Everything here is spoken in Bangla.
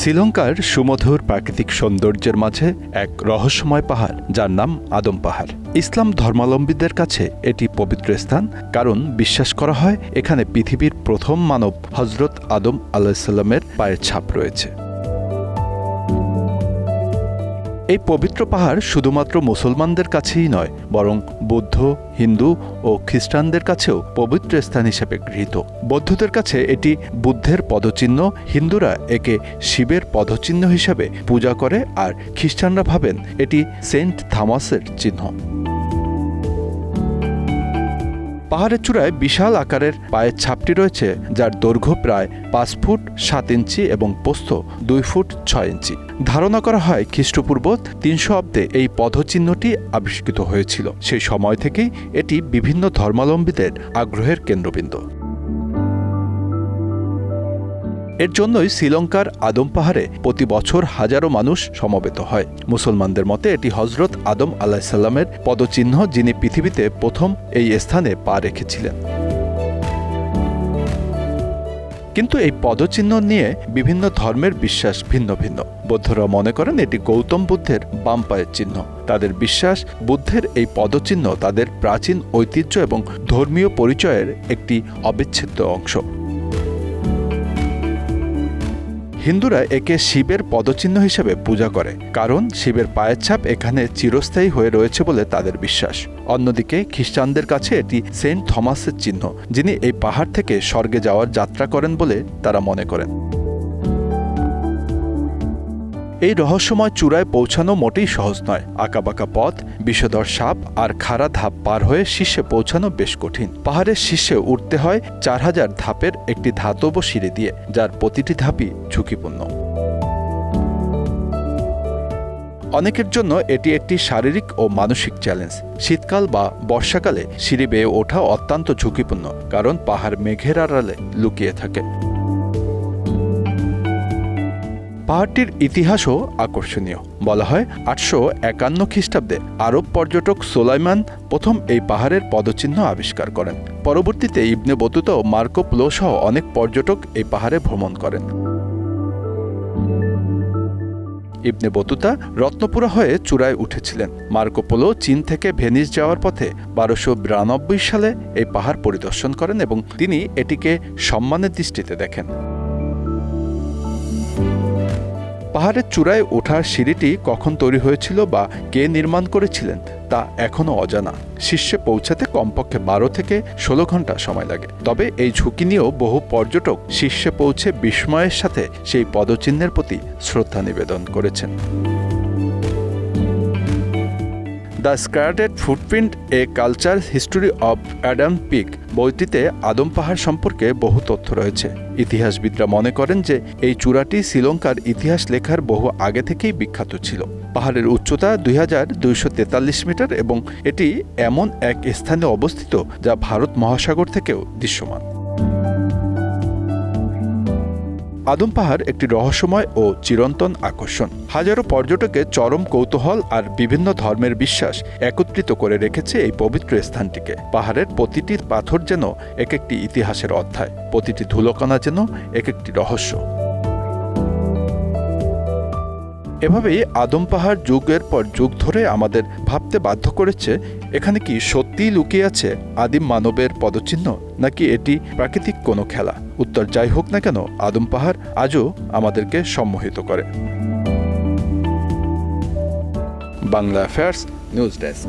শ্রীলঙ্কার সুমধুর প্রাকৃতিক সৌন্দর্যের মাঝে এক রহস্যময় পাহাড় যার নাম আদম পাহাড়। ইসলাম ধর্মাবলম্বীদের কাছে এটি পবিত্র স্থান, কারণ বিশ্বাস করা হয় এখানে পৃথিবীর প্রথম মানব হজরত আদম আলাইহিসসালামের পায়ের ছাপ রয়েছে। এই পবিত্র পাহাড় শুধুমাত্র মুসলমানদের কাছেই নয়, বরং বৌদ্ধ, হিন্দু ও খ্রিস্টানদের কাছেও পবিত্র স্থান হিসেবে গৃহীত। বৌদ্ধদের কাছে এটি বুদ্ধের পদচিহ্ন, হিন্দুরা একে শিবের পদচিহ্ন হিসেবে পূজা করে, আর খ্রিস্টানরা ভাবেন এটি সেন্ট থমাসের চিহ্ন। পাহাড়ের চূড়ায় বিশাল আকারের পায়ের ছাপটি রয়েছে, যার দৈর্ঘ্য প্রায় 5 ফুট 7 ইঞ্চি এবং প্রস্থ 2 ফুট 6 ইঞ্চি। ধারণা করা হয় খ্রিস্টপূর্ব 300 অব্দে এই পদচিহ্নটি আবিষ্কৃত হয়েছিল। সেই সময় থেকেই এটি বিভিন্ন ধর্মাবলম্বীদের আগ্রহের কেন্দ্রবিন্দু। এর জন্যই শ্রীলঙ্কার আদম পাহাড়ে প্রতি বছর হাজারো মানুষ সমবেত হয়। মুসলমানদের মতে এটি হজরত আদম আলাইহিসসালামের পদচিহ্ন, যিনি পৃথিবীতে প্রথম এই স্থানে পা রেখেছিলেন। কিন্তু এই পদচিহ্ন নিয়ে বিভিন্ন ধর্মের বিশ্বাস ভিন্ন ভিন্ন। বৌদ্ধরা মনে করেন এটি গৌতম বুদ্ধের বাম পায়ের চিহ্ন। তাদের বিশ্বাস বুদ্ধের এই পদচিহ্ন তাদের প্রাচীন ঐতিহ্য এবং ধর্মীয় পরিচয়ের একটি অবিচ্ছেদ্য অংশ। হিন্দুরা একে শিবের পদচিহ্ন হিসেবে পূজা করে, কারণ শিবের পায়ের ছাপ এখানে চিরস্থায়ী হয়ে রয়েছে বলে তাদের বিশ্বাস। অন্যদিকে খ্রিস্টানদের কাছে এটি সেন্ট থমাসের চিহ্ন, যিনি এই পাহাড় থেকে স্বর্গে যাওয়ার যাত্রা করেন বলে তারা মনে করেন। এই রহস্যময় চূড়ায় পৌঁছানো মোটেই সহজ নয়। আঁকাবাঁকা পথ, বিষধর সাপ আর খাড়া ধাপ পার হয়ে শীর্ষে পৌঁছানো বেশ কঠিন। পাহাড়ের শীর্ষে উঠতে হয় 4000 ধাপের একটি ধাতব সিঁড়ি দিয়ে, যার প্রতিটি ধাপই ঝুঁকিপূর্ণ। অনেকের জন্য এটি একটি শারীরিক ও মানসিক চ্যালেঞ্জ। শীতকাল বা বর্ষাকালে সিঁড়ি বেয়ে ওঠা অত্যন্ত ঝুঁকিপূর্ণ, কারণ পাহাড় মেঘের আড়ালে লুকিয়ে থাকে। পাহাড়টির ইতিহাসও আকর্ষণীয়। বলা হয় 851 খ্রিস্টাব্দে আরব পর্যটক সোলাইমান প্রথম এই পাহাড়ের পদচিহ্ন আবিষ্কার করেন। পরবর্তীতে ইবনে বতুতা ও মার্কো পোলো সহ অনেক পর্যটক এই পাহাড়ে ভ্রমণ করেন। ইবনে বতুতা রত্নপুরা হয়ে চূড়ায় উঠেছিলেন। মার্কো পোলো চীন থেকে ভেনিস যাওয়ার পথে 1292 সালে এই পাহাড় পরিদর্শন করেন এবং তিনি এটিকে সম্মানের দৃষ্টিতে দেখেন। পাহাড়ের চূড়ায় ওঠার সিঁড়িটি কখন তৈরি হয়েছিল বা কে নির্মাণ করেছিলেন তা এখনও অজানা। শীর্ষে পৌঁছাতে কমপক্ষে 12 থেকে 16 ঘন্টা সময় লাগে। তবে এই ঝুঁকি নিয়েও বহু পর্যটক শীর্ষে পৌঁছে বিস্ময়ের সাথে সেই পদচিহ্নের প্রতি শ্রদ্ধা নিবেদন করেছেন। The scattered footprint, a culture history of Adam peak বইটিতে আদম পাহাড় সম্পর্কে বহু তথ্য রয়েছে। ইতিহাসবিদরা মনে করেন যে এই চূড়াটি শ্রীলঙ্কার ইতিহাস লেখার বহু আগে থেকেই বিখ্যাত ছিল। পাহাড়ের উচ্চতা 2243 মিটার এবং এটি এমন এক স্থানে অবস্থিত যা ভারত মহাসাগর থেকেও দৃশ্যমান। আদম পাহাড় একটি রহস্যময় ও চিরন্তন আকর্ষণ। হাজারো পর্যটকের চরম কৌতূহল আর বিভিন্ন ধর্মের বিশ্বাস একত্রিত করে রেখেছে এই পবিত্র স্থানটিকে। পাহাড়ের প্রতিটি পাথর যেন এক একটি ইতিহাসের অধ্যায়, প্রতিটি ধুলোকণা যেন এক একটি রহস্য। এভাবেই আদম পাহাড় যুগের পর যুগ ধরে আমাদের ভাবতে বাধ্য করেছে, এখানে কি সত্যিই লুকিয়ে আছে আদিম মানবের পদচিহ্ন, নাকি এটি প্রাকৃতিক কোনো খেলা? উত্তর যাই হোক না কেন, আদম পাহাড় আজও আমাদেরকে সম্মোহিত করে। Bangla affairs news desk.